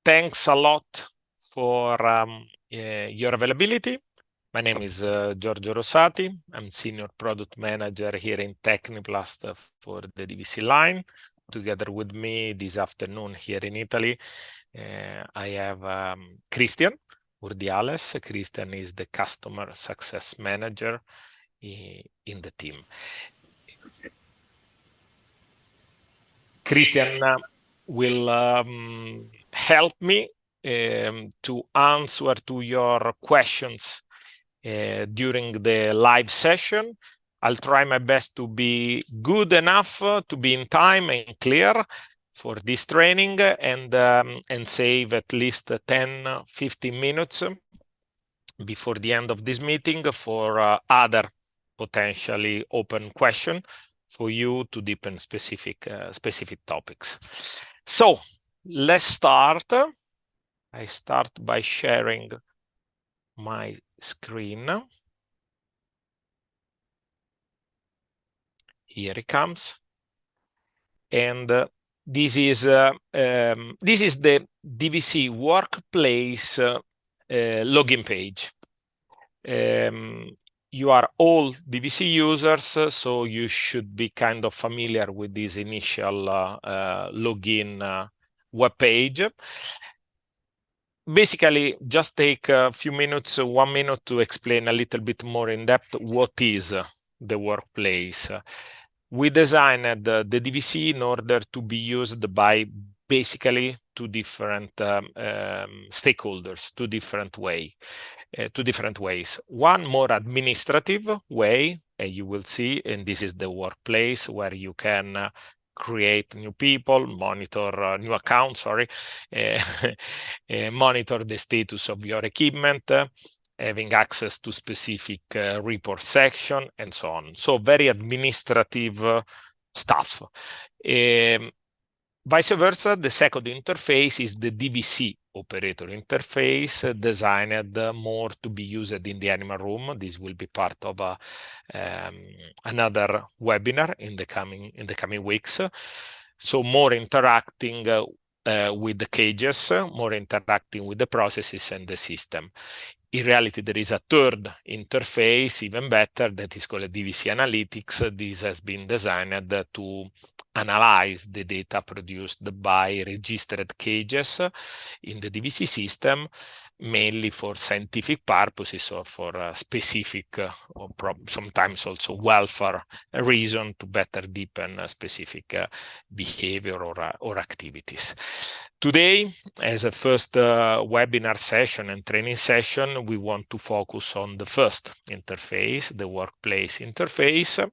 Thanks a lot for your availability. My name is Giorgio Rosati. I'm Senior Product Manager here in Tecniplast for the DVC line. Together with me this afternoon here in Italy, I have Christian Urdiales. Christian is the Customer Success Manager in the team. Christian will help me to answer to your questions during the live session. I'll try my best to be good enough to be in time and clear for this training and save at least 10-15 minutes before the end of this meeting for other potentially open questions for you to deepen specific topics. So let's start. I start by sharing my screen. Here it comes. And this is the DVC workplace login page. You are all DVC users, so you should be kind of familiar with this initial login web page. Basically, just take a few minutes, 1 minute to explain a little bit more in depth what is the workplace. We designed the DVC in order to be used by basically two different stakeholders, two different ways. One more administrative way, you will see, and this is the workplace where you can create new people, monitor new accounts, monitor the status of your equipment, having access to specific report section, and so on. So very administrative stuff. Vice versa, the second interface is the DVC operator interface, designed more to be used in the animal room. This will be part of another webinar in the coming weeks. So more interacting with the cages, more interacting with the processes and the system. In reality, there is a third interface, even better, that is called DVC Analytics. This has been designed to analyze the data produced by registered cages in the DVC system, mainly for scientific purposes or for specific, or sometimes also welfare reason to better deepen specific behavior or activities. Today, as a first webinar session and training session, we want to focus on the first interface, the workplace interface.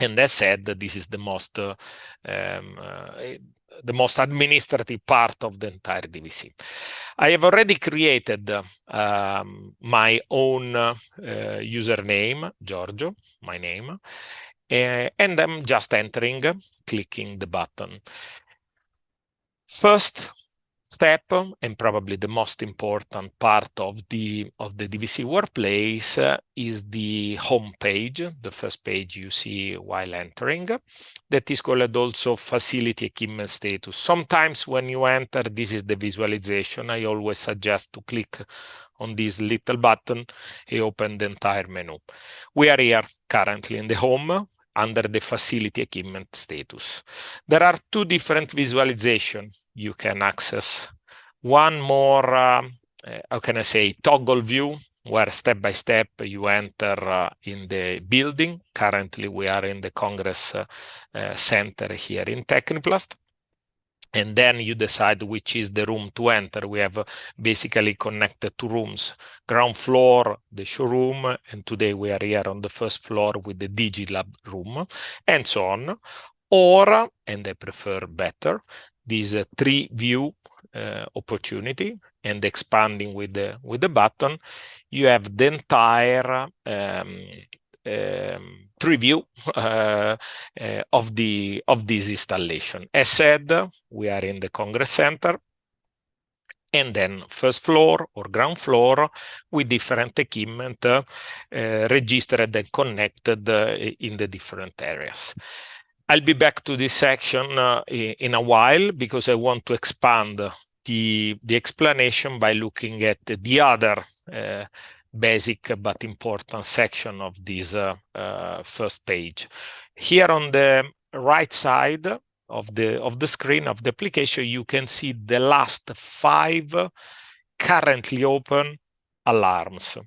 And as said, this is the most administrative part of the entire DVC. I have already created my own username, Giorgio, my name, and I'm just entering, clicking the button. First step, and probably the most important part of the DVC workplace, is the home page, the first page you see while entering. That is called also facility equipment status. Sometimes when you enter, this is the visualization. I always suggest to click on this little button and open the entire menu. We are here currently in the home, under the facility equipment status. There are two different visualizations you can access. One more, how can I say, toggle view, where step by step you enter in the building. Currently, we are in the Congress Center here in Tecniplast. And then you decide which is the room to enter. We have basically connected two rooms, ground floor, the showroom, and today we are here on the first floor with the DigiLab room, and so on. Or, and I prefer better, this three view opportunity, and expanding with the button, you have the entire preview of this installation. As said, we are in the Congress Center, and then first floor or ground floor with different equipment registered and connected in the different areas. I'll be back to this section in a while because I want to expand the explanation by looking at the other basic but important section of this first page. Here on the right side of the screen of the application, you can see the last 5 currently open alarms.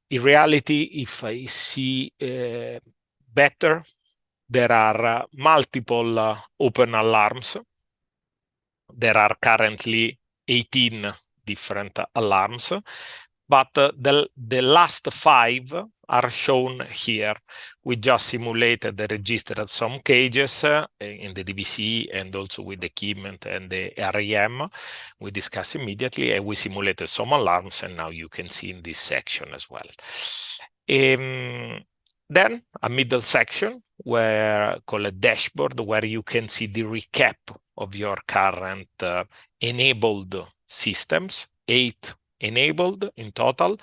In reality, if I see better, there are multiple open alarms. There are currently 18 different alarms, but the last 5 are shown here. We just simulated the registered some cages in the DVC and also with the equipment and the RAM. We discuss immediately, and we simulated some alarms, and now you can see in this section as well. Then a middle section where called a dashboard, where you can see the recap of your current enabled systems, 8 enabled in total,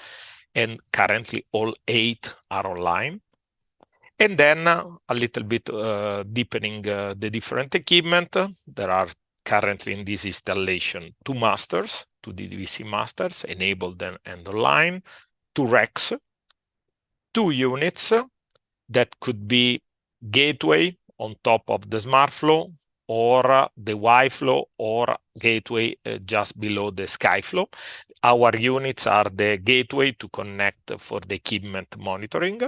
and currently all 8 are online. And then a little bit deepening the different equipment. There are currently in this installation 2 masters, 2 DVC masters, enabled and online, 2 racks, 2 units that could be gateway on top of the SmartFlow, or the Y-Flow, or gateway just below the SkyFlow. Our units are the gateway to connect for the equipment monitoring.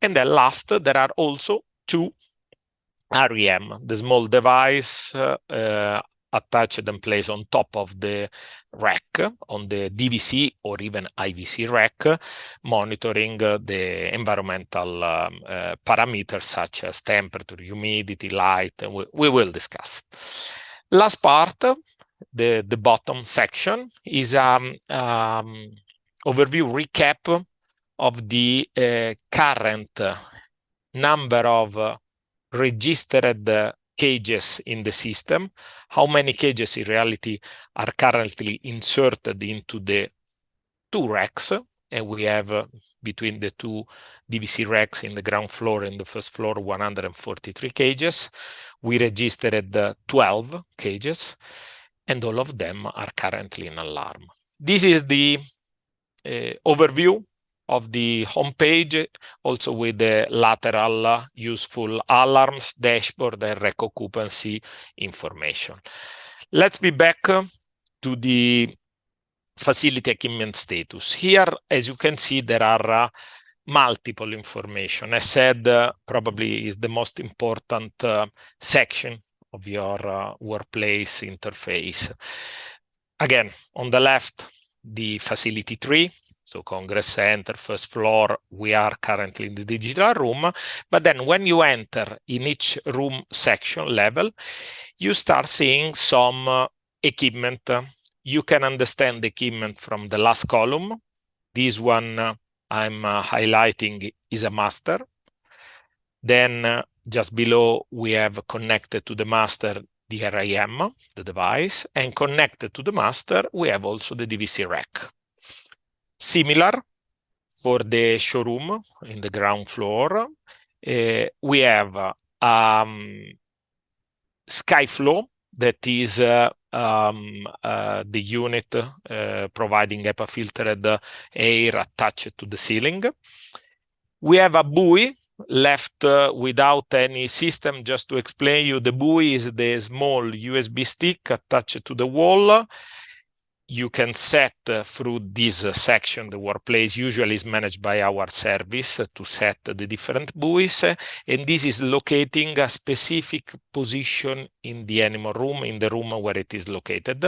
And then last, there are also 2 REM, the small device attached and placed on top of the rack, on the DVC or even IVC rack, monitoring the environmental parameters such as temperature, humidity, light, and we will discuss. Last part, the bottom section, is overview recap of the current number of registered cages in the system, how many cages in reality are currently inserted into the 2 racks, and we have between the 2 DVC racks in the ground floor and the first floor 143 cages. We registered 12 cages, and all of them are currently in alarm. This is the overview of the homepage, also with the lateral useful alarms, dashboard, and rack occupancy information. Let's be back to the facility equipment status. Here, as you can see, there are multiple information. As said, probably is the most important section of your workplace interface. Again, on the left, the facility tree. So Congress Center, first floor, we are currently in the digital room. But then when you enter in each room section level, you start seeing some equipment. You can understand the equipment from the last column. This one I'm highlighting is a master. Then just below, we have connected to the master the RAM, the device, and connected to the master, we have also the DVC rack. Similar for the showroom in the ground floor, we have SkyFlow, that is the unit providing HEPA-filtered air attached to the ceiling. We have a buoy left without any system. Just to explain you, the buoy is the small USB stick attached to the wall. You can set through this section, the workplace usually is managed by our service to set the different buoys, and this is locating a specific position in the animal room, in the room where it is located.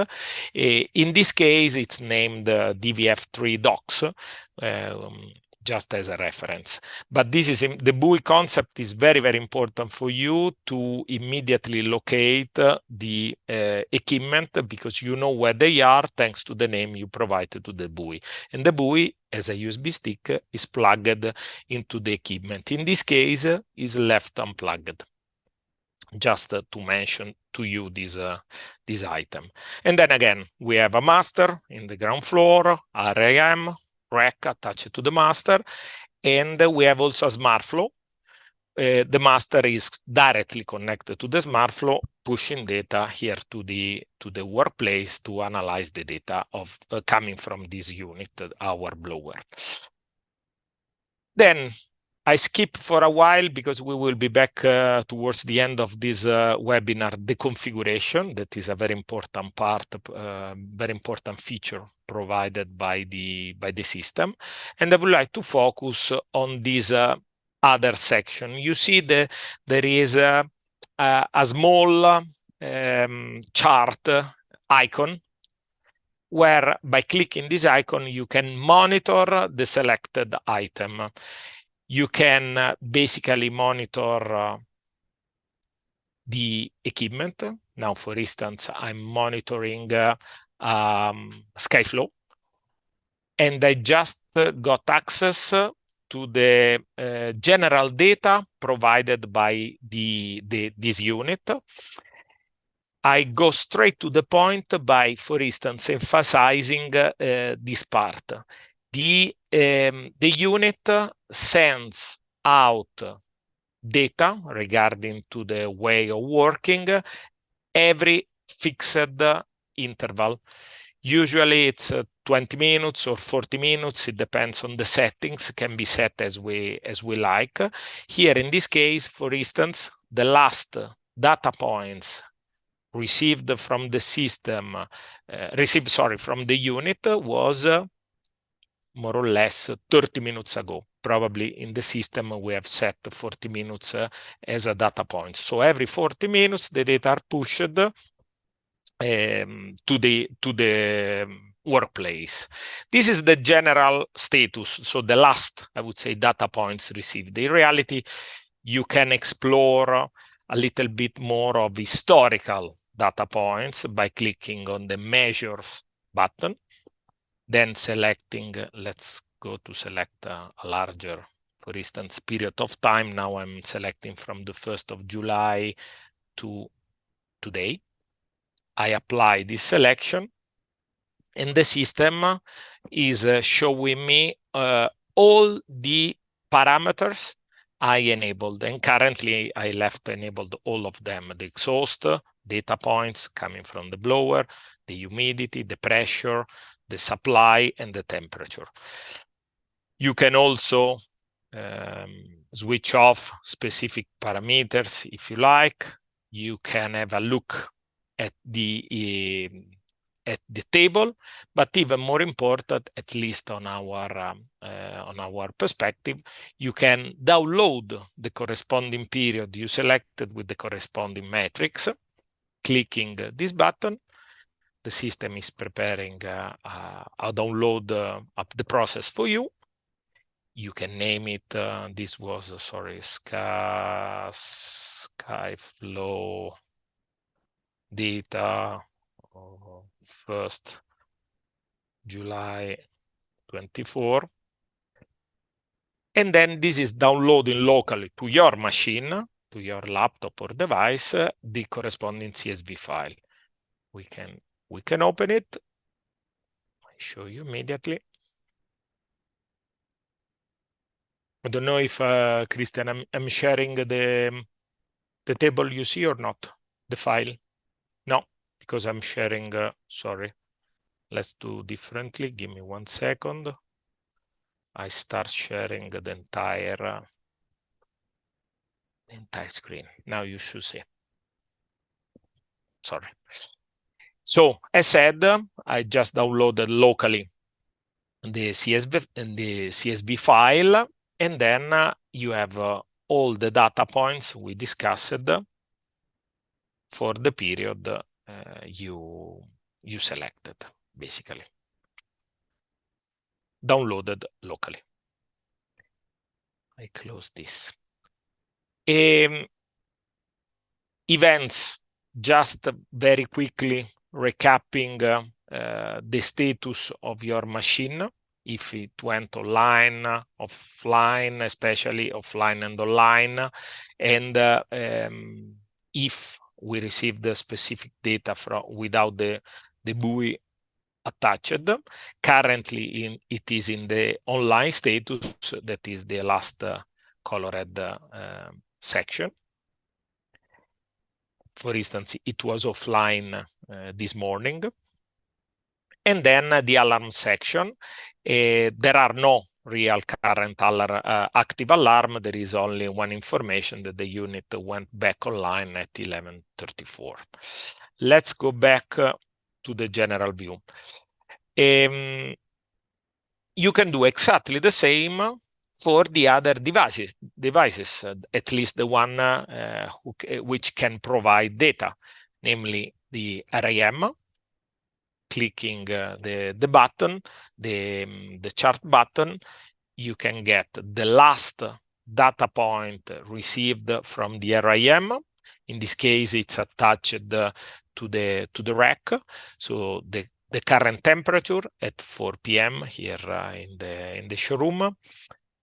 In this case, it's named DVF3 docks, just as a reference. But this is the buoy concept is very, very important for you to immediately locate the equipment, because you know where they are thanks to the name you provided to the buoy. And the buoy, as a USB stick, is plugged into the equipment. In this case, is left unplugged. Just to mention to you this item. And then again, we have a master in the ground floor, RAM, rack attached to the master, and we have also a SmartFlow the master is directly connected to the SmartFlow, pushing data here to the workplace to analyze the data of coming from this unit, our blower. Then I skip for a while because we will be back towards the end of this webinar, the configuration. That is a very important part, very important feature provided by the system. And I would like to focus on this other section. You see there is a small chart icon where by clicking this icon, you can monitor the selected item. You can basically monitor the equipment. Now, for instance, I'm monitoring SkyFlow, and I just got access to the general data provided by this unit. I go straight to the point by, for instance, emphasizing this part. The unit sends out data regarding to the way of working every fixed interval. Usually it's 20 minutes or 40 minutes. It depends on the settings, can be set as we like. Here in this case, for instance, the last data points received from the system, from the unit was more or less 30 minutes ago. Probably in the system we have set 40 minutes as a data point. So every 40 minutes the data are pushed to the workplace. This is the general status. So the last, I would say, data points received. In reality, you can explore a little bit more of historical data points by clicking on the measures button, then selecting, let's go to select a larger, for instance, period of time. Now I'm selecting from the 1st of July to today. I apply this selection, and the system is showing me all the parameters I enabled, and currently I left enabled all of them: the exhaust, data points coming from the blower, the humidity, the pressure, the supply, and the temperature. You can also switch off specific parameters if you like. You can have a look at the table, but even more important, at least on our perspective, you can download the corresponding period you selected with the corresponding metrics. Clicking this button, the system is preparing a download of the process for you. You can name it. This was SkyFlow data 1st July 24. And then this is downloading locally to your machine, to your laptop or device, the corresponding CSV file. We can open it. I show you immediately. I don't know if Christian, I'm sharing the table you see or not, the file. No, because I'm sharing, sorry. Let's do differently. Give me 1 second. I start sharing the entire screen. Now you should see. Sorry. So as said, I just downloaded locally the CSV file, and then you have all the data points we discussed for the period you selected, basically. Downloaded locally. I close this. Events, just very quickly recapping the status of your machine, if it went online, offline, especially offline and online, and if we received the specific data from without the buoy attached. Currently, it is in the online status. That is the last colored section. For instance, it was offline this morning. And then the alarm section. There are no real current active alarm. There is only one information that the unit went back online at 11:34. Let's go back to the general view. You can do exactly the same for the other devices, at least the one which can provide data, namely the RAM. Clicking the button, the chart button, you can get the last data point received from the RAM. In this case, it's attached to the rack. So the current temperature at 4 p.m. here in the showroom,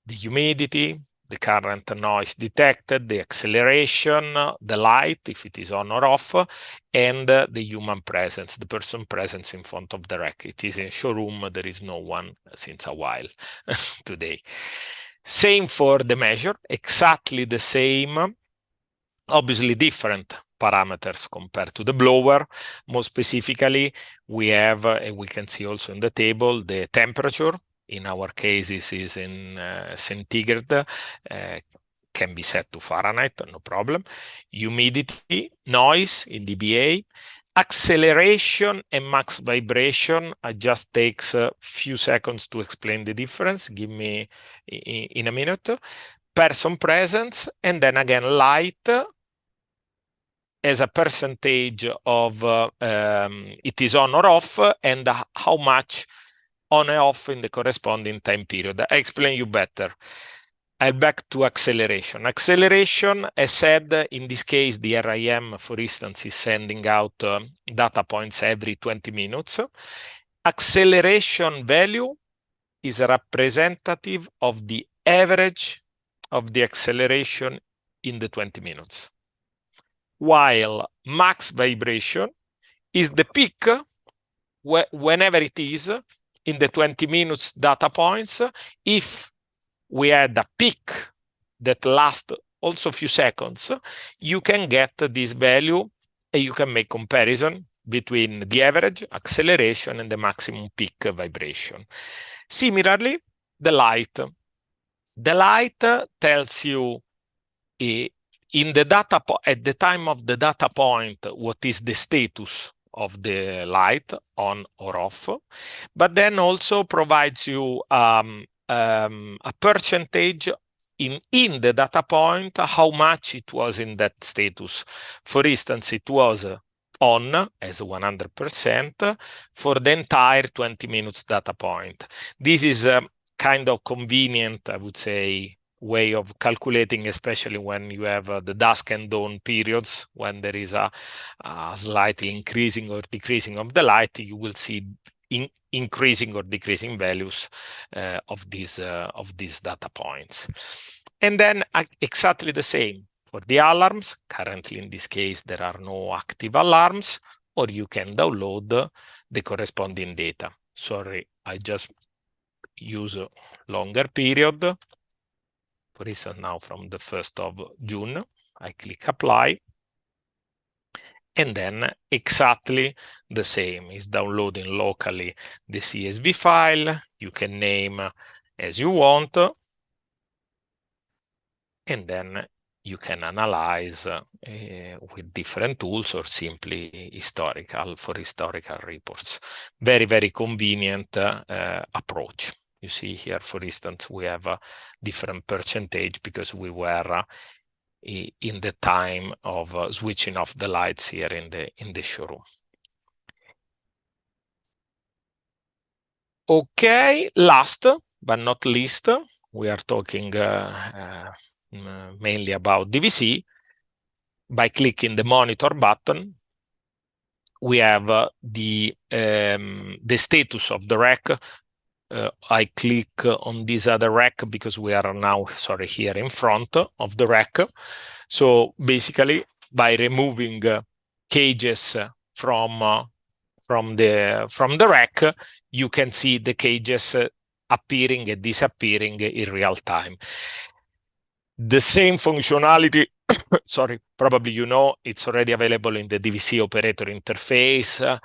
the humidity, the current noise detected, the acceleration, the light, if it is on or off, and the human presence, the person presence in front of the rack. It is a showroom, there is no one since a while today. Same for the measure, exactly the same, obviously different parameters compared to the blower. More specifically, we have, and we can see also in the table, the temperature. In our case, this is in centigrade, can be set to Fahrenheit, no problem. Humidity, noise in dBA, acceleration and max vibration. It just takes a few seconds to explain the difference. Give me in a minute. Person presence, and then again light as a percentage of it is on or off, and how much on and off in the corresponding time period. I explain you better. I'll back to acceleration. Acceleration, as said, in this case, the RAM, for instance, is sending out data points every 20 minutes. Acceleration value is representative of the average of the acceleration in the 20 minutes. While max vibration is the peak, whenever it is, in the 20 minutes data points. If we had a peak that lasts also a few seconds, you can get this value and you can make comparison between the average acceleration and the maximum peak vibration. Similarly, the light. The light tells you in the data at the time of the data point what is the status of the light, on or off, but then also provides you a percentage in the data point, how much it was in that status. For instance, it was on as 100% for the entire 20 minutes data point. This is a kind of convenient, I would say, way of calculating, especially when you have the dusk and dawn periods, when there is a slightly increasing or decreasing of the light, you will see increasing or decreasing values of these data points. And then exactly the same for the alarms. Currently, in this case, there are no active alarms, or you can download the corresponding data. Sorry, I just use a longer period. For instance, now from the 1st of June, I click apply. And then exactly the same is downloading locally the CSV file. You can name as you want. And then you can analyze with different tools or simply for historical reports. Very, very convenient approach. You see here, for instance, we have a different percentage because we were in the time of switching off the lights here in the showroom. Okay, last but not least, we are talking mainly about DVC. By clicking the monitor button, we have the status of the rack. I click on this other rack because we are now, here in front of the rack. So basically, by removing cages from the rack, you can see the cages appearing and disappearing in real time. The same functionality, sorry, probably you know, it's already available in the DVC operator interface,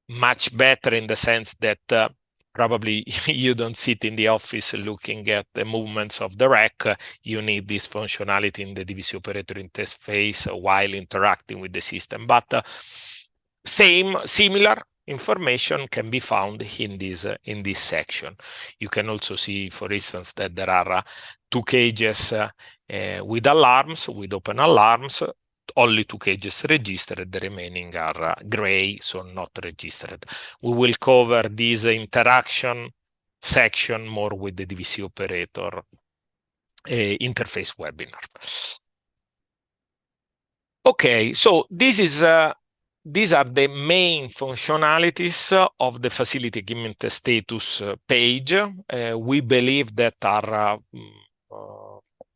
much better in the sense that probably you don't sit in the office looking at the movements of the rack. You need this functionality in the DVC operator interface while interacting with the system. But similar information can be found in this section. You can also see, for instance, that there are two cages with alarms, with open alarms. Only two cages registered, the remaining are gray, so not registered. We will cover this interaction section more with the DVC operator interface webinar. Okay, so these are the main functionalities of the facility equipment status page. We believe that are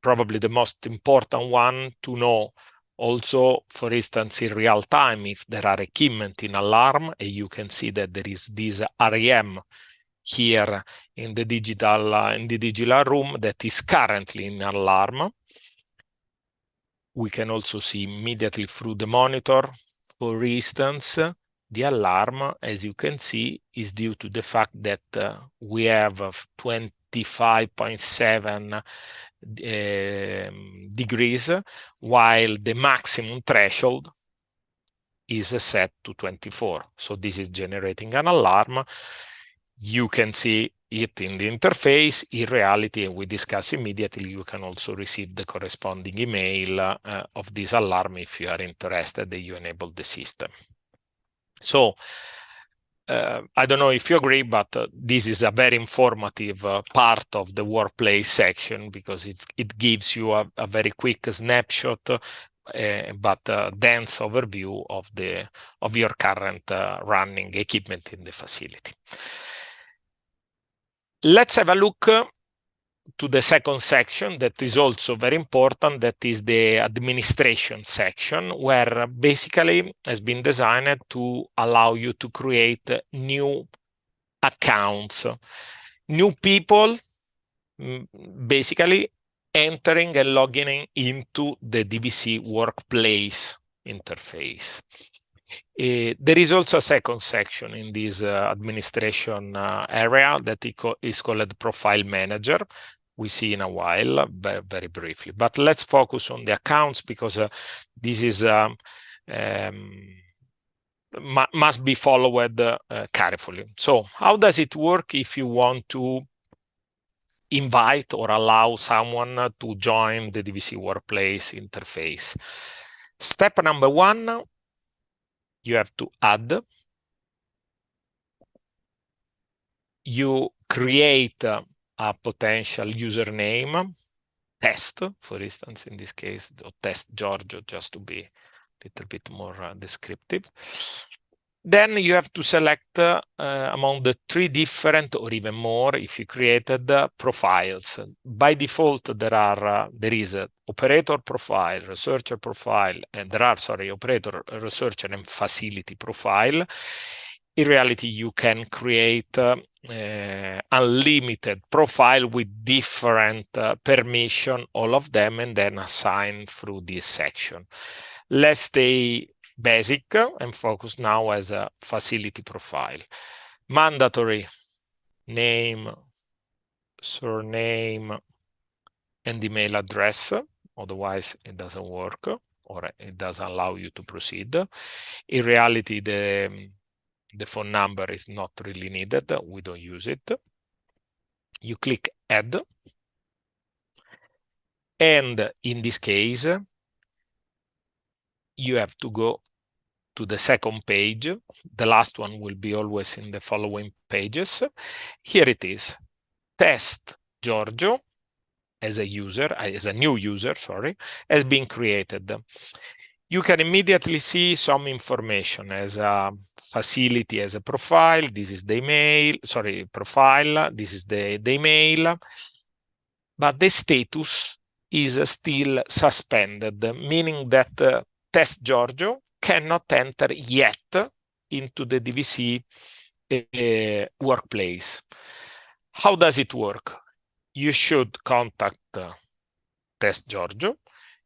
probably the most important one to know. Also, for instance, in real time, if there are equipment in alarm, and you can see that there is this REM here in the digital room that is currently in alarm. We can also see immediately through the monitor, for instance, the alarm, as you can see, is due to the fact that we have 25.7 degrees, while the maximum threshold is set to 24. So this is generating an alarm. You can see it in the interface. In reality, and we discuss immediately, you can also receive the corresponding email of this alarm if you are interested that you enable the system. So I don't know if you agree, but this is a very informative part of the workplace section because it gives you a very quick snapshot, but dense overview of your current running equipment in the facility. Let's have a look to the second section that is also very important, that is the administration section, where basically has been designed to allow you to create new accounts, new people basically entering and logging into the DVC workplace interface. There is also a second section in this administration area that is called Profile Manager. We see in a while, very briefly. But let's focus on the accounts because this is must be followed carefully. So how does it work if you want to invite or allow someone to join the DVC workplace interface? Step number one, you have to add. You create a potential username, test, for instance, in this case, or test Giorgio, just to be a little bit more descriptive. Then you have to select among the three different, or even more, if you created profiles. By default, there is an operator profile, researcher profile, and there are, sorry, operator, researcher, and facility profile. In reality, you can create unlimited profile with different permission, all of them, and then assign through this section. Let's stay basic and focus now as a facility profile. Mandatory name, surname, and email address. Otherwise, it doesn't work or it doesn't allow you to proceed. In reality, the phone number is not really needed. We don't use it. You click Add. And in this case, you have to go to the second page. The last one will be always in the following pages. Here it is. Test Giorgio as a user, as a new user, sorry, has been created. You can immediately see some information as a facility, as a profile. This is the email, sorry, profile. This is the email. But the status is still suspended, meaning that Test Giorgio cannot enter yet into the DVC workplace. How does it work? You should contact test Giorgio.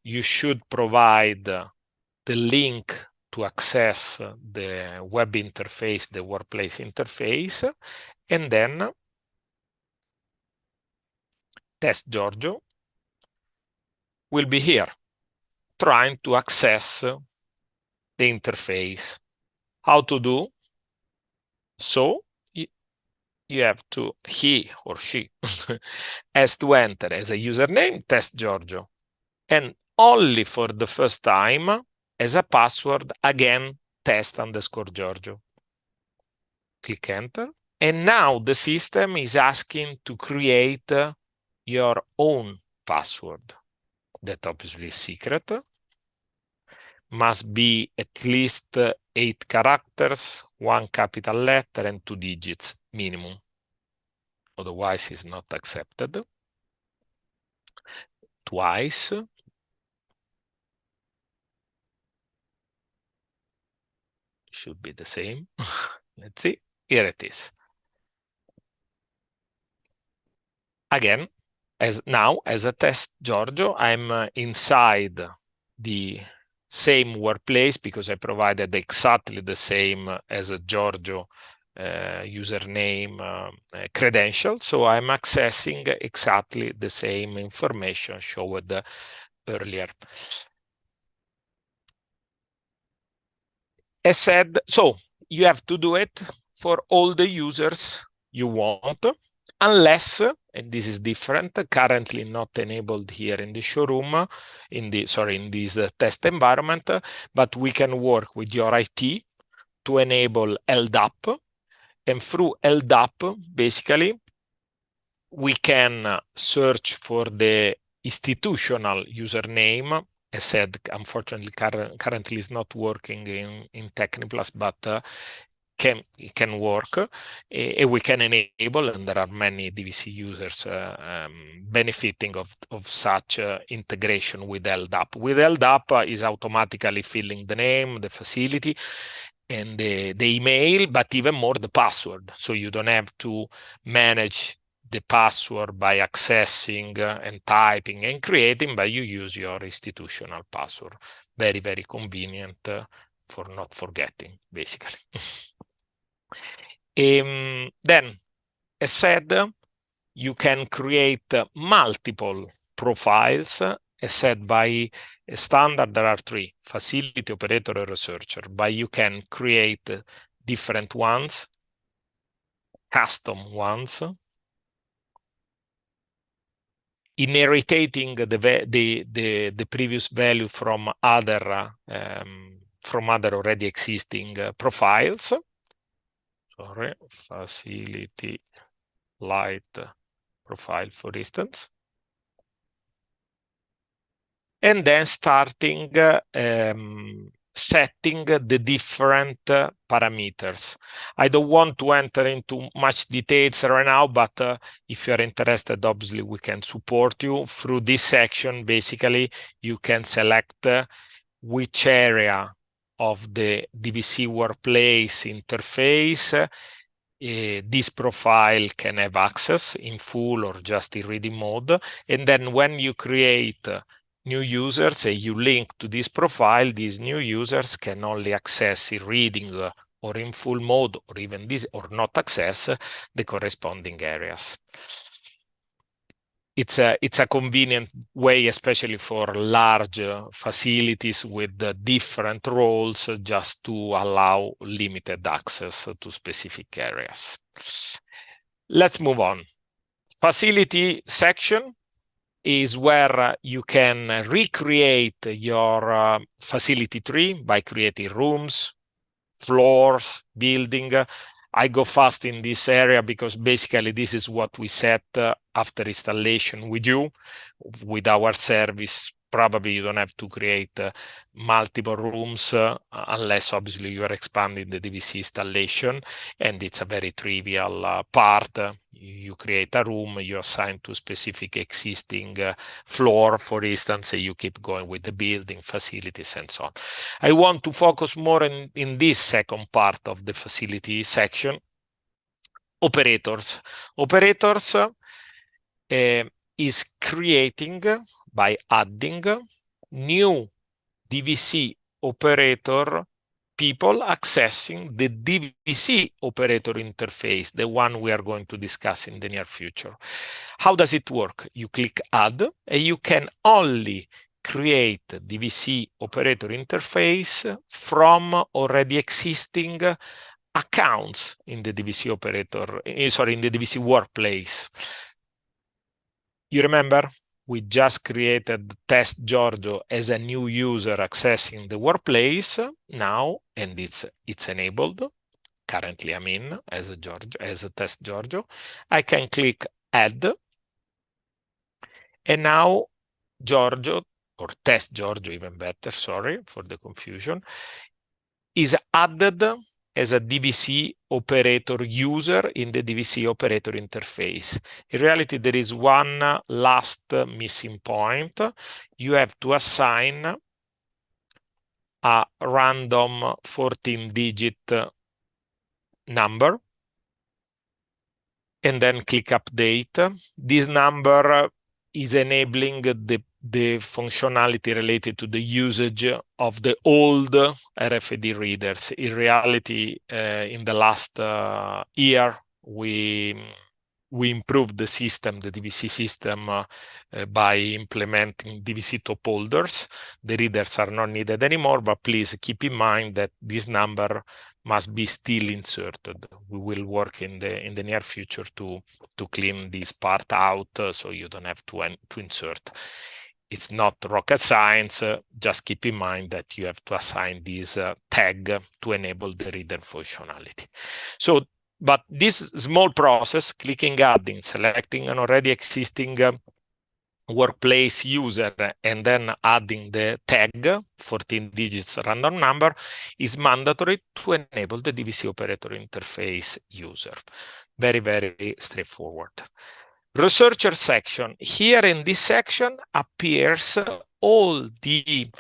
You should provide the link to access the web interface, the workplace interface, and then test Giorgio will be here trying to access the interface. How to do? So you have to, he or she has to enter as a username test Giorgio, and only for the first time as a password again test_Giorgio. Click enter, and now the system is asking to create your own password. That obviously is secret. Must be at least 8 characters, 1 capital letter, and 2 digits minimum. Otherwise, it's not accepted. Twice. Should be the same. Let's see. Here it is. Again, as a test Giorgio, I'm inside the same workplace because I provided exactly the same as a Giorgio username credential. So I'm accessing exactly the same information showed earlier. As said, so you have to do it for all the users you want, unless, and this is different, currently not enabled here in the showroom, in this test environment, but we can work with your IT to enable LDAP, and through LDAP, basically, we can search for the institutional username. As said, unfortunately, currently is not working in Tecniplast, but it can work, and we can enable, and there are many DVC users benefiting of such integration with LDAP. With LDAP is automatically filling the name, the facility, and the email, but even more the password. So you don't have to manage the password by accessing and typing and creating, but you use your institutional password. Very, very convenient for not forgetting, basically. Then, as said, you can create multiple profiles. As said, by standard, there are 3: facility, operator, and researcher. But you can create different ones, custom ones, inheriting the previous value from other already existing profiles. Sorry, facility light profile, for instance. And then starting setting the different parameters. I don't want to enter into much details right now, but if you're interested, obviously we can support you through this section. Basically, you can select which area of the DVC workplace interface this profile can have access in full or just in reading mode. And then when you create new users and you link to this profile, these new users can only access in reading or in full mode, or even this, or not access the corresponding areas. It's a convenient way, especially for large facilities with different roles, just to allow limited access to specific areas. Let's move on. Facility section is where you can recreate your facility tree by creating rooms, floors, building. I go fast in this area because basically this is what we set after installation with you, with our service. Probably you don't have to create multiple rooms unless obviously you are expanding the DVC installation, and it's a very trivial part. You create a room, you assign to specific existing floor, for instance, and you keep going with the building, facilities, and so on. I want to focus more in this second part of the facility section. Operators. Operators is creating by adding new DVC operator people accessing the DVC operator interface, the one we are going to discuss in the near future. How does it work? You click add, and you can only create DVC operator interface from already existing accounts in the DVC operator, in the DVC workplace. You remember? We just created Test Giorgio as a new user accessing the workplace now, and it's enabled. Currently, I'm in as a Test Giorgio. I can click Add, and now Giorgio, or Test Giorgio, even better, sorry for the confusion, is added as a DVC operator user in the DVC operator interface. In reality, there is one last missing point. You have to assign a random 14-digit number and then click update. This number is enabling the functionality related to the usage of the old RFID readers. In reality, in the last year, we improved the system, the DVC system, by implementing DVC top holders. The readers are not needed anymore, but please keep in mind that this number must be still inserted. We will work in the near future to clean this part out, so you don't have to insert. It's not rocket science. Just keep in mind that you have to assign this tag to enable the reader functionality. So, but this small process, clicking adding, selecting an already existing workplace user, and then adding the tag, 14 digits random number, is mandatory to enable the DVC operator interface user. Very, very straightforward. Researcher section. Here in this section appears all the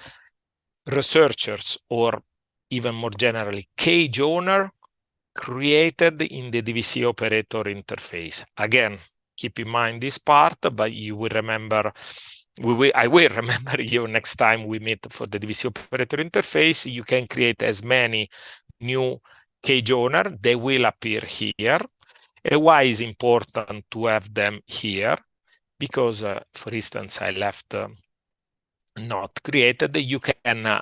researchers, or even more generally, cage owner created in the DVC operator interface. Again, keep in mind this part, but you will remember, I will remember you next time we meet for the DVC operator interface. You can create as many new cage owner. They will appear here. And why is important to have them here? Because, for instance, I left not created. You can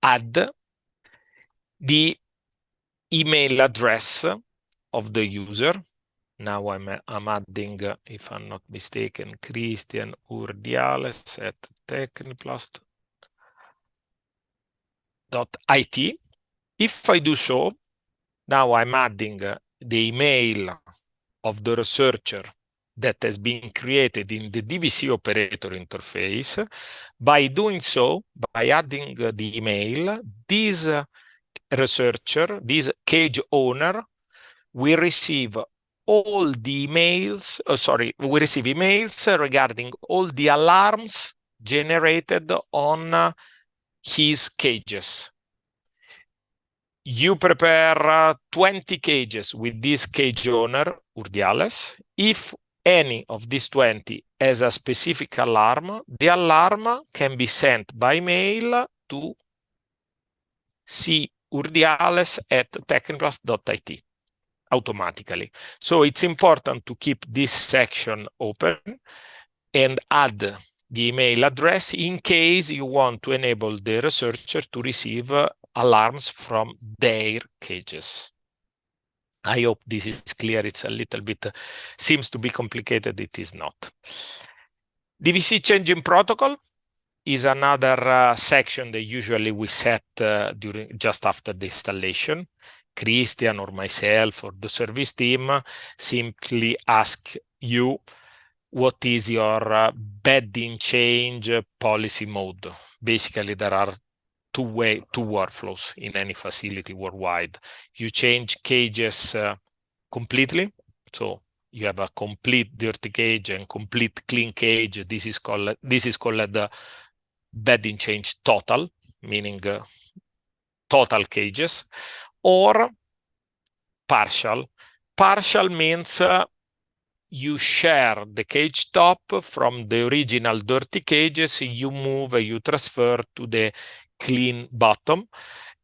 add the email address of the user. Now I'm adding, if I'm not mistaken, Christian Urdiales at Tecniplast.it. If I do so, now I'm adding the email of the researcher that has been created in the DVC operator interface. By doing so, by adding the email, this researcher, this cage owner, we receive all the emails, we receive emails regarding all the alarms generated on his cages. You prepare 20 cages with this cage owner, Urdiales. If any of these 20 has a specific alarm, the alarm can be sent by mail to curdiales@tecniplast.it automatically. So it's important to keep this section open and add the email address in case you want to enable the researcher to receive alarms from their cages. I hope this is clear. It's a little bit, seems to be complicated. It is not. DVC changing protocol is another section that usually we set just after the installation. Christian or myself or the service team simply ask you what is your bedding change policy mode. Basically, there are two workflows in any facility worldwide. You change cages completely, so you have a complete dirty cage and complete clean cage. This is called the bedding change total, meaning total cages, or partial. Partial means you share the cage top from the original dirty cages, you transfer to the clean bottom.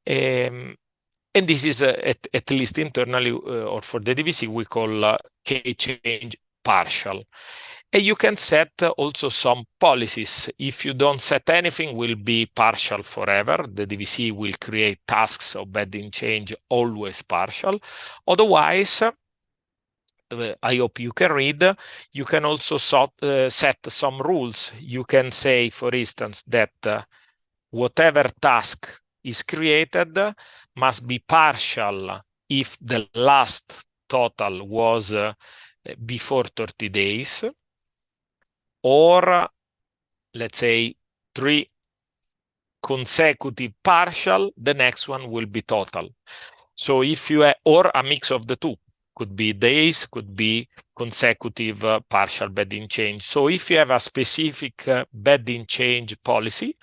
And this is at least internally or for the DVC, we call cage change partial. And you can set also some policies. If you don't set anything, will be partial forever. The DVC will create tasks of bedding change always partial. Otherwise, I hope you can read. You can also set some rules. You can say, for instance, that whatever task is created must be partial if the last total was before 30 days, or let's say 3 consecutive partial, the next one will be total. So if you have, or a mix of the two, could be days, could be consecutive partial bedding change. So if you have a specific bedding change policy,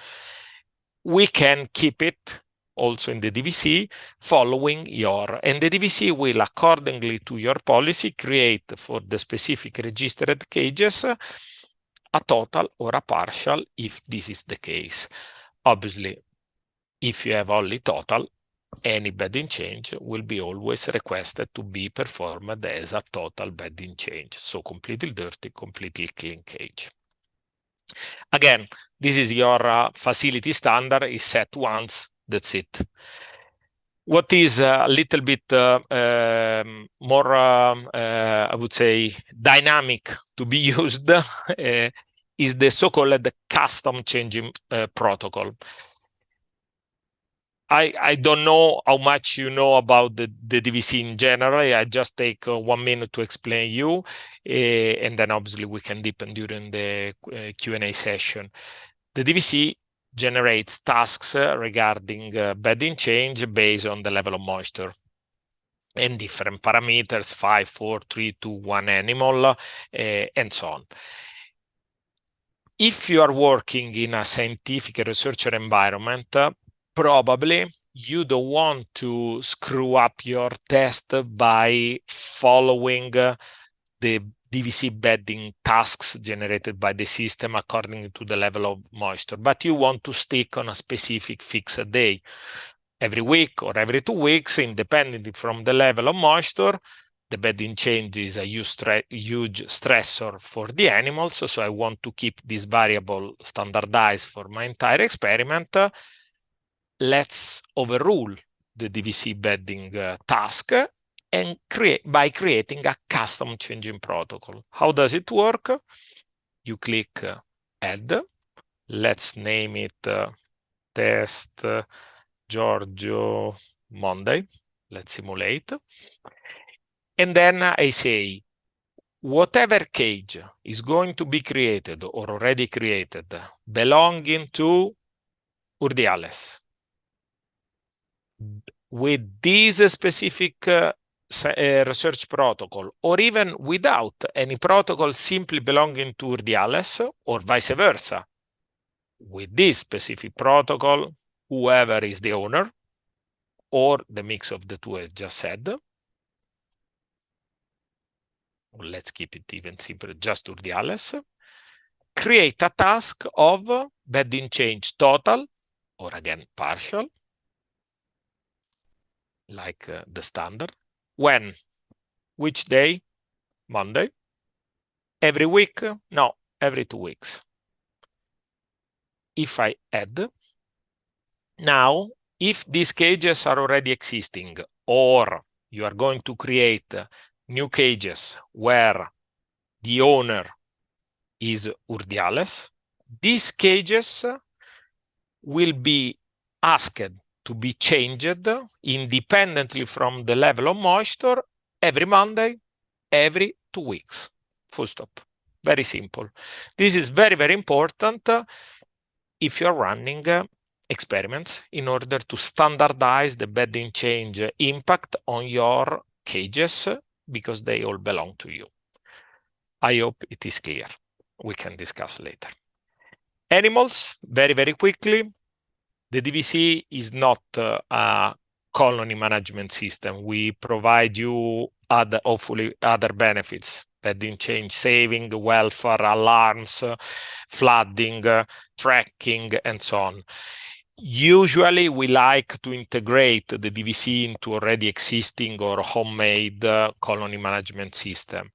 we can keep it also in the DVC following and the DVC will, accordingly to your policy, create for the specific registered cages a total or a partial if this is the case. Obviously, if you have only total, any bedding change will be always requested to be performed as a total bedding change. So completely dirty, completely clean cage. Again, this is your facility standard, is set once, that's it. What is a little bit more, I would say, dynamic to be used is the so-called custom changing protocol. I don't know how much you know about the DVC in general. I just take 1 minute to explain you, and then obviously we can deepen during the Q&A session. The DVC generates tasks regarding bedding change based on the level of moisture and different parameters, 5, 4, 3, 2, 1 animal, and so on. If you are working in a scientific researcher environment, probably you don't want to screw up your test by following the DVC bedding tasks generated by the system according to the level of moisture, but you want to stick on a specific fixed day. Every week or every 2 weeks, independently from the level of moisture, the bedding change is a huge stressor for the animals, so I want to keep this variable standardized for my entire experiment. Let's overrule the DVC bedding task and by creating a custom changing protocol. How does it work? You click Add. Let's name it Test Giorgio Monday. Let's simulate. And then I say, whatever cage is going to be created or already created belonging to Urdiales, with this specific research protocol, or even without any protocol simply belonging to Urdiales, or vice versa, with this specific protocol, whoever is the owner, or the mix of the two as just said. Let's keep it even simpler, just Urdiales. Create a task of bedding change total, or again partial, like the standard. When? Which day? Monday. Every week? No, every 2 weeks. If I add, now, if these cages are already existing, or you are going to create new cages where the owner is Urdiales, these cages will be asked to be changed independently from the level of moisture every Monday, every 2 weeks. Full stop. Very simple. This is very, very important if you're running experiments in order to standardize the bedding change impact on your cages, because they all belong to you. I hope it is clear. We can discuss later. Animals, very, very quickly. The DVC is not a colony management system. We provide you hopefully other benefits. bedding change, saving, welfare, alarms, flooding, tracking, and so on. Usually, we like to integrate the DVC into already existing or homemade colony management system.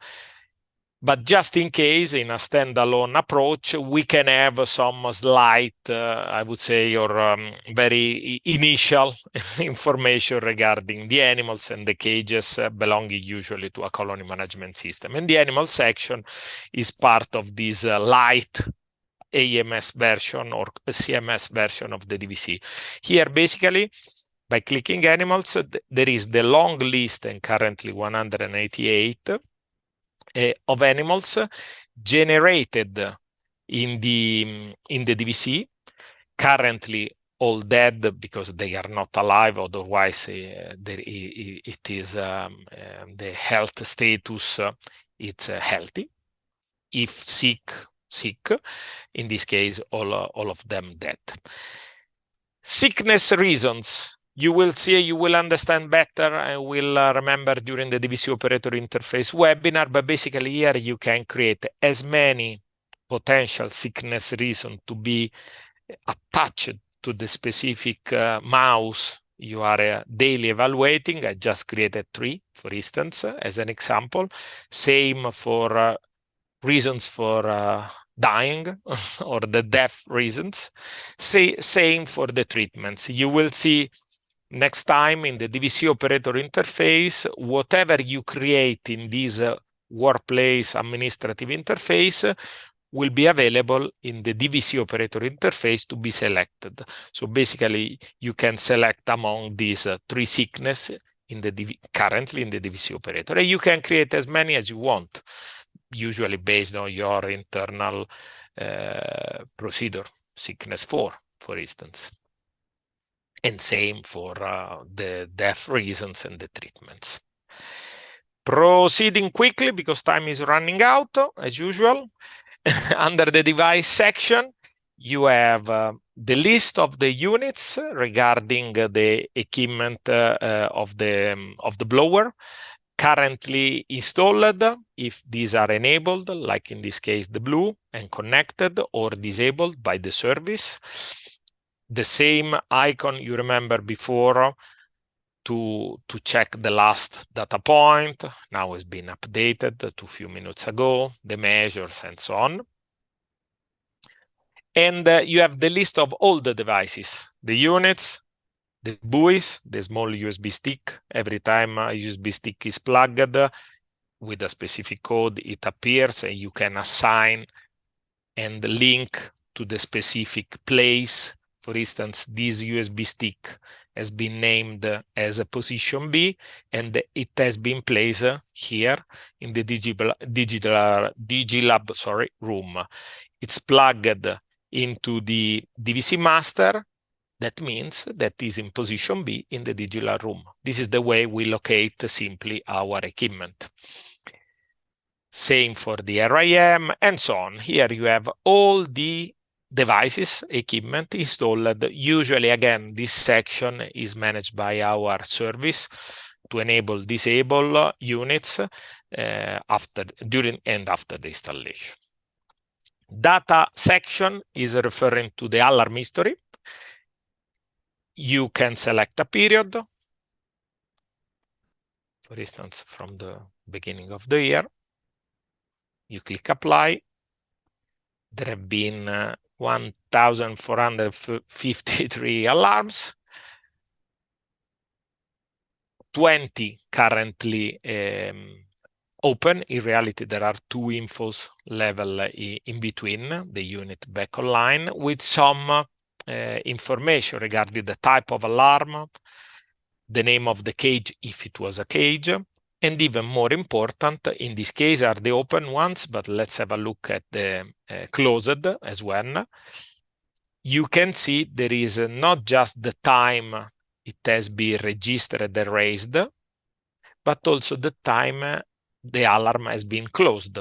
But just in case, in a standalone approach, we can have some slight, I would say, or very initial information regarding the animals and the cages belonging usually to a colony management system. And the animal section is part of this light AMS version or CMS version of the DVC. Here, basically, by clicking animals, there is the long list, and currently 188, of animals generated in the DVC, currently all dead because they are not alive, otherwise it is the health status, it's healthy. If sick, in this case, all of them dead. Sickness reasons. You will see, you will understand better, and will remember during the DVC operator interface webinar, but basically here you can create as many potential sickness reasons to be attached to the specific mouse you are daily evaluating. I just created 3, for instance, as an example. Same for reasons for dying or the death reasons. Same for the treatments. You will see next time in the DVC operator interface, whatever you create in this workplace administrative interface will be available in the DVC operator interface to be selected. So basically, you can select among these 3 sickness currently in the DVC operator. And you can create as many as you want, usually based on your internal procedure, sickness 4, for instance. And same for the death reasons and the treatments. Proceeding quickly because time is running out, as usual. Under the device section, you have the list of the units regarding the equipment of the blower currently installed, if these are enabled, like in this case the blue, and connected or disabled by the service. The same icon you remember before to check the last data point. Now has been updated to a few minutes ago, the measures and so on. And you have the list of all the devices, the units, the buoys, the small USB stick. Every time a USB stick is plugged with a specific code, it appears, and you can assign and link to the specific place. For instance, this USB stick has been named as a position B, and it has been placed here in the DigiLab room. It's plugged into the DVC master. That means that is in position B in the DigiLab room. This is the way we locate simply our equipment. Same for the RIM and so on. Here you have all the devices, equipment installed. Usually, again, this section is managed by our service to enable, disable units during and after the installation. Data section is referring to the alarm history. You can select a period, for instance, from the beginning of the year. You click apply. There have been 1,453 alarms, 20 currently open. In reality, there are 2 infos level in between, the unit back online, with some information regarding the type of alarm, the name of the cage if it was a cage, and even more important, in this case are the open ones, but let's have a look at the closed as well. You can see there is not just the time it has been registered and raised, but also the time the alarm has been closed,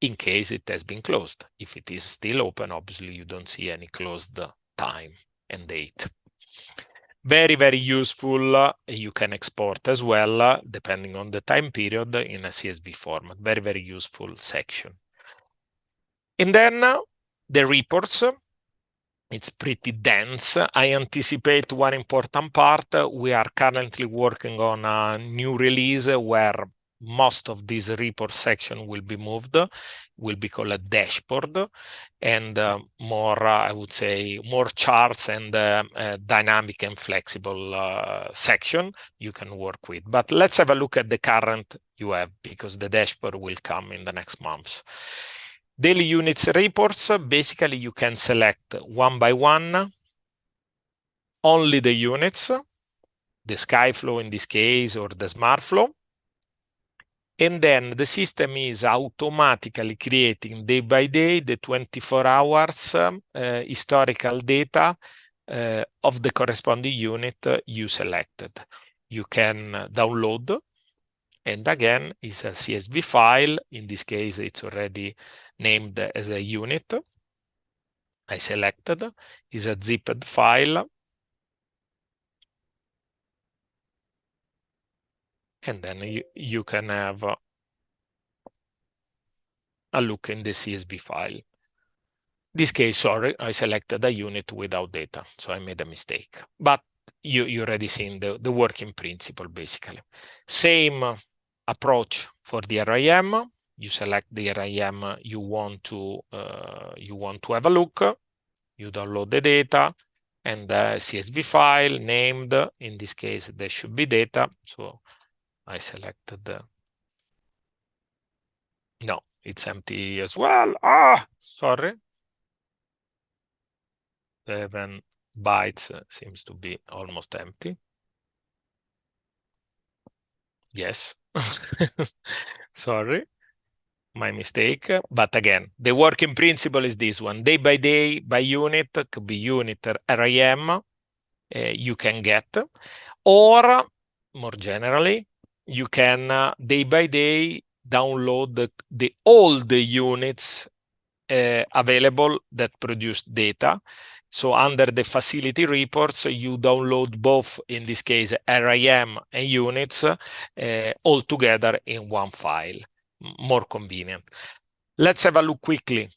in case it has been closed. If it is still open, obviously you don't see any closed time and date. Very, very useful. You can export as well, depending on the time period, in a CSV format. Very, very useful section. And then the reports. It's pretty dense. I anticipate one important part. We are currently working on a new release where most of this report section will be moved, will be called a dashboard, and more, I would say, more charts and dynamic and flexible section you can work with. But let's have a look at the current you have, because the dashboard will come in the next months. Daily units reports, basically you can select one by one only the units, the SkyFlow in this case, or the SmartFlow. And then the system is automatically creating day by day the 24 hours historical data of the corresponding unit you selected. You can download, and again, it's a CSV file. In this case, it's already named as a unit. I selected is a zipped file. And then you can have a look in the CSV file. In this case, sorry, I selected a unit without data, so I made a mistake. But you already seen the working principle, basically. Same approach for the RAM. You select the RAM you want to have a look. You download the data and the CSV file named. In this case, there should be data. So I selected no, it's empty as well. Sorry. 7 bytes seems to be almost empty. Yes. Sorry, my mistake. But again, the working principle is this one. Day by day, by unit, could be unit or RAM, you can get. Or, more generally, you can, day by day, download all the units available that produce data. So under the facility reports, you download both, in this case, RAM and units all together in one file. More convenient. Let's have a look quickly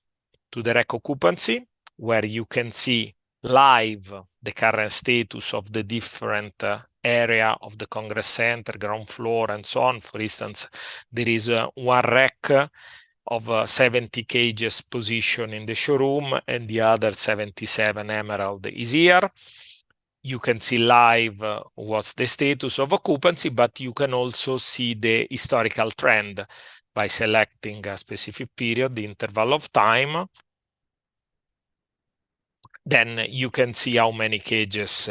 to the rack occupancy, where you can see live the current status of the different area of the Congress Center, ground floor, and so on. For instance, there is one rack of 70 cages position in the showroom, and the other 77 Emerald is here. You can see live what's the status of occupancy, but you can also see the historical trend by selecting a specific period, the interval of time. Then you can see how many cages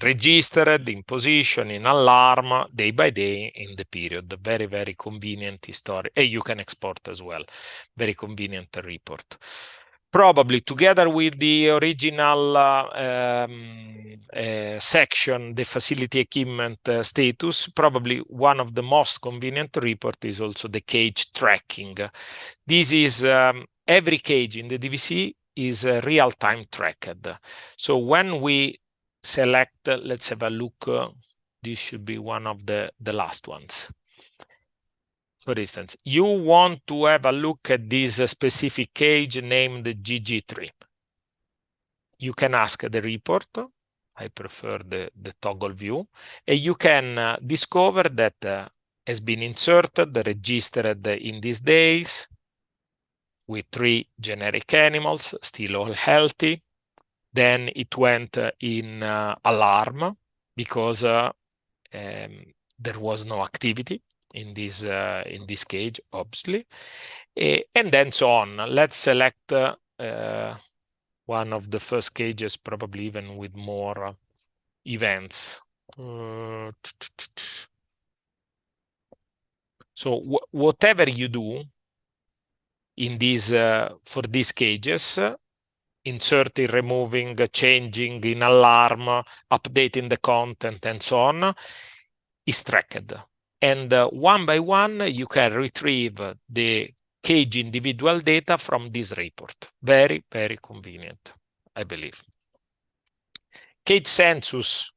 registered in position, in alarm, day by day in the period. Very, very convenient history. And you can export as well. Very convenient report. Probably together with the original section, the facility equipment status, probably one of the most convenient report is also the cage tracking. This is every cage in the DVC is real-time tracked. So when we select, let's have a look, this should be one of the last ones. For instance, you want to have a look at this specific cage named GG3. You can ask the report. I prefer the toggle view. And you can discover that has been inserted, registered in these days, with 3 generic animals, still all healthy. Then it went in alarm because there was no activity in this cage, obviously. And then so on. Let's select one of the first cages, probably even with more events. So whatever you do in these for these cages, inserting, removing, changing in alarm, updating the content, and so on, is tracked. And one by one, you can retrieve the cage individual data from this report. Very, very convenient, I believe. Cage census,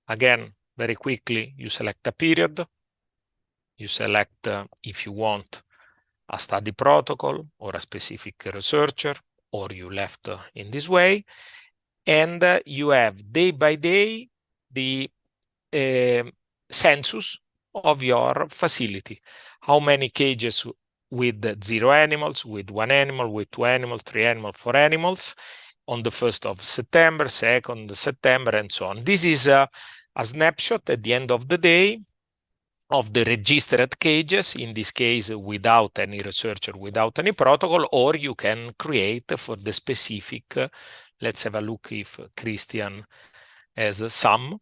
again, very quickly, you select a period. You select, if you want, a study protocol or a specific researcher, or you left in this way. And you have day by day the census of your facility. How many cages with 0 animals, with 1 animal, with 2 animals, 3 animals, 4 animals on the 1st of September, 2nd September, and so on. This is a snapshot at the end of the day of the registered cages, in this case without any researcher, without any protocol, or you can create for the specific. Let's have a look if Christian has some.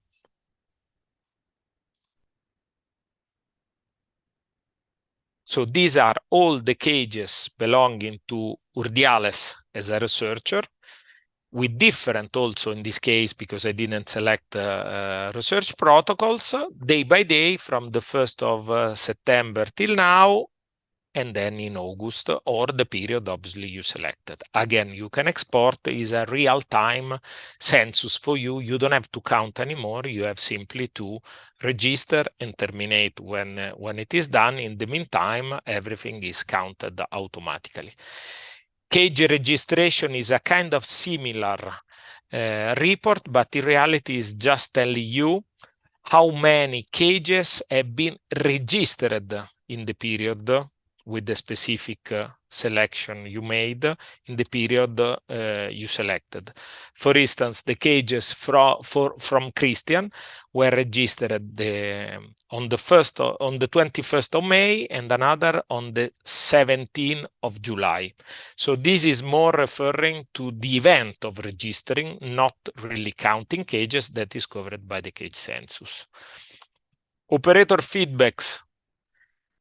So these are all the cages belonging to Urdiales as a researcher, with different also in this case, because I didn't select research protocols, day by day from the 1st of September till now, and then in August, or the period obviously you selected. Again, you can export, is a real-time census for you. You don't have to count anymore. You have simply to register and terminate when it is done. In the meantime, everything is counted automatically. Cage registration is a kind of similar report, but in reality is just telling you how many cages have been registered in the period with the specific selection you made in the period you selected. For instance, the cages from Christian were registered on the 21st of May and another on the 17th of July. So this is more referring to the event of registering, not really counting cages that is covered by the cage census. Operator feedbacks.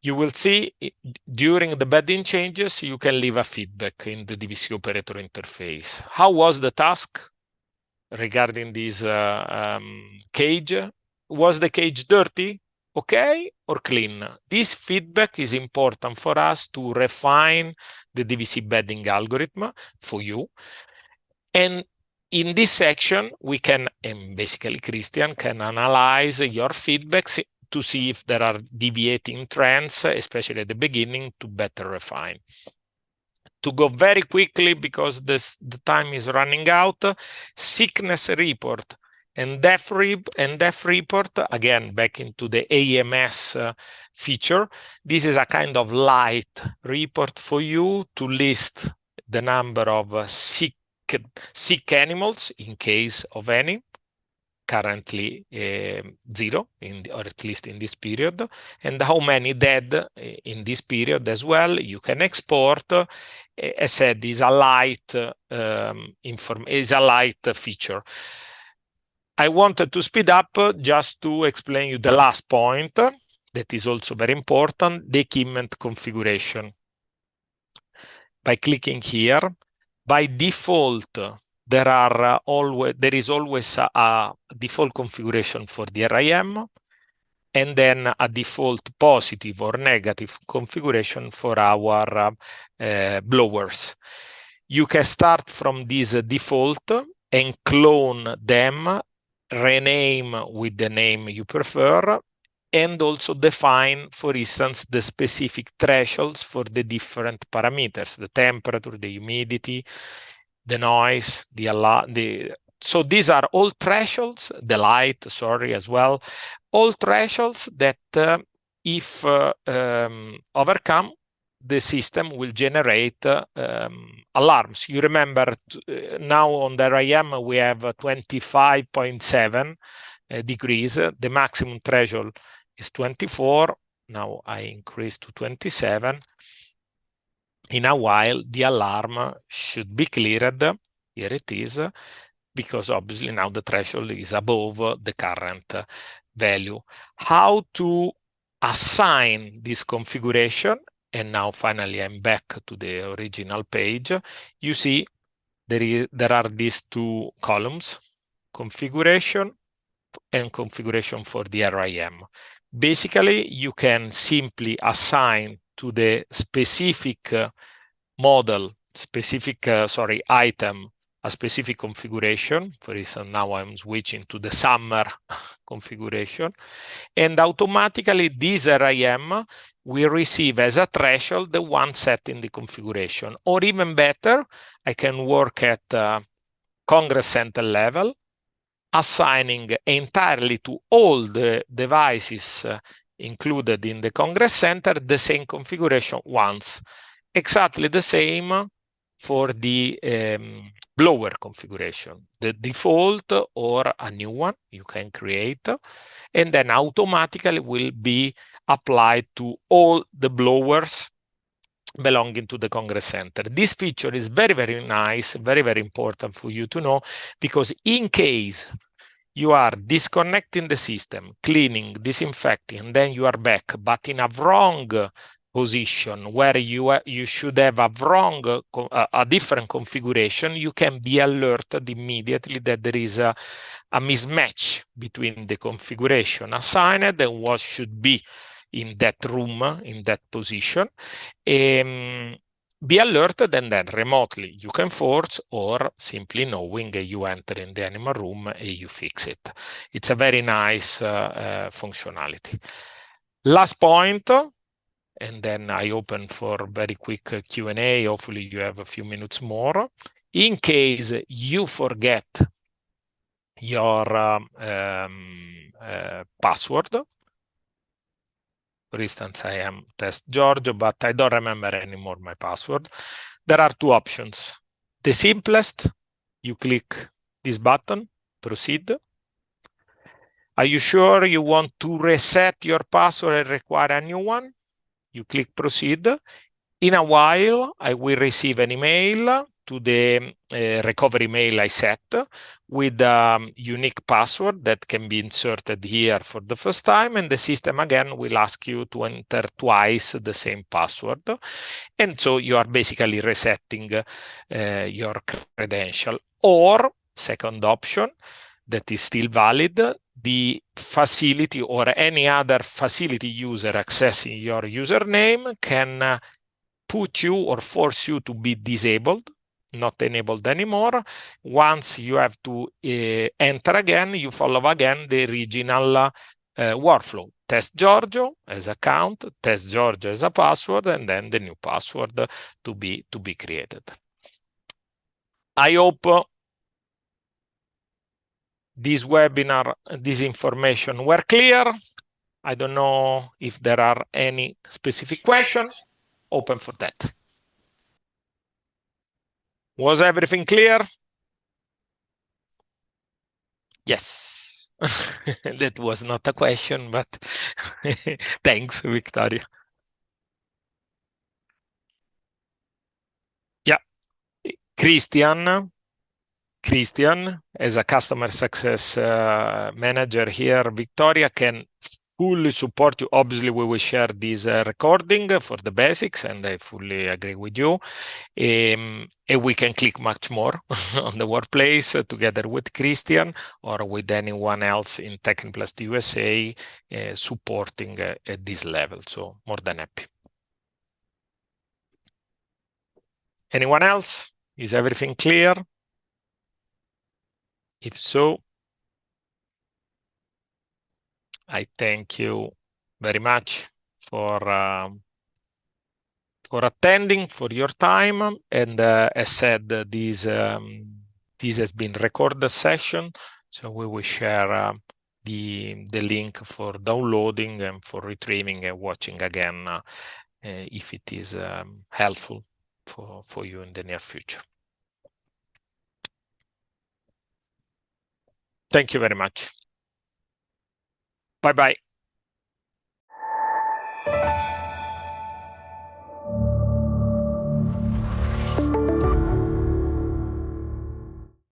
You will see during the bedding changes, you can leave a feedback in the DVC operator interface. How was the task regarding this cage? Was the cage dirty, okay, or clean? This feedback is important for us to refine the DVC bedding algorithm for you. And in this section, we can, and basically Christian can analyze your feedbacks to see if there are deviating trends, especially at the beginning, to better refine. To go very quickly, because the time is running out, sickness report and death report, again, back into the AMS feature. This is a kind of light report for you to list the number of sick animals in case of any. Currently 0, or at least in this period, and how many dead in this period as well. You can export. As said, is a light feature. I wanted to speed up just to explain you the last point that is also very important: the equipment configuration. By clicking here, by default, there is always a default configuration for the RIM, and then a default positive or negative configuration for our blowers. You can start from this default and clone them, rename with the name you prefer, and also define, for instance, the specific thresholds for the different parameters: the temperature, the humidity, the noise, so these are all thresholds, the light, sorry, as well, all thresholds that if overcome, the system will generate alarms. You remember now on the RIM we have 25.7 degrees. The maximum threshold is 24. Now I increase to 27. In a while, the alarm should be cleared. Here it is, because obviously now the threshold is above the current value. How to assign this configuration? And now finally I'm back to the original page. You see there are these two columns: configuration and configuration for the RIM. Basically, you can simply assign to the specific model, item, a specific configuration. For instance, now I'm switching to the summer configuration, and automatically this RAM will receive as a threshold the one set in the configuration. Or even better, I can work at Congress Center level, assigning entirely to all the devices included in the Congress Center the same configuration once. Exactly the same for the blower configuration, the default or a new one you can create, and then automatically will be applied to all the blowers belonging to the Congress Center. This feature is very, very nice, very, very important for you to know, because in case you are disconnecting the system, cleaning, disinfecting, and then you are back, but in a wrong position where you should have a different configuration, you can be alerted immediately that there is a mismatch between the configuration assigned and what should be in that room, in that position. Be alerted, and then remotely you can force, or simply knowing you enter in the animal room and you fix it. It's a very nice functionality. Last point, and then I open for very quick Q&A. Hopefully you have a few minutes more. In case you forget your password, for instance, I am test Giorgio, but I don't remember anymore my password. There are two options. The simplest, you click this button, proceed. Are you sure you want to reset your password and require a new one? You click proceed. In a while, I will receive an email to the recovery mail I set with a unique password that can be inserted here for the first time, and the system again will ask you to enter twice the same password. And so you are basically resetting your credential. Or, second option, that is still valid, the facility or any other facility user accessing your username can put you or force you to be disabled, not enabled anymore. Once you have to enter again, you follow again the original workflow. Test Giorgio as account, test Giorgio as a password, and then the new password to be created. I hope this webinar, this information were clear. I don't know if there are any specific questions. Open for that. Was everything clear? Yes. That was not a question, but thanks, Victoria. Yeah. Christian, as a customer success manager here, Victoria can fully support you. Obviously, we will share this recording for the basics, and I fully agree with you. And we can click much more on the workplace together with Christian or with anyone else in Tecniplast USA supporting at this level. So more than happy. Anyone else? Is everything clear? If so, I thank you very much for attending, for your time. And as said, this has been recorded session, so we will share the link for downloading and for retrieving and watching again if it is helpful for you in the near future. Thank you very much. Bye-bye.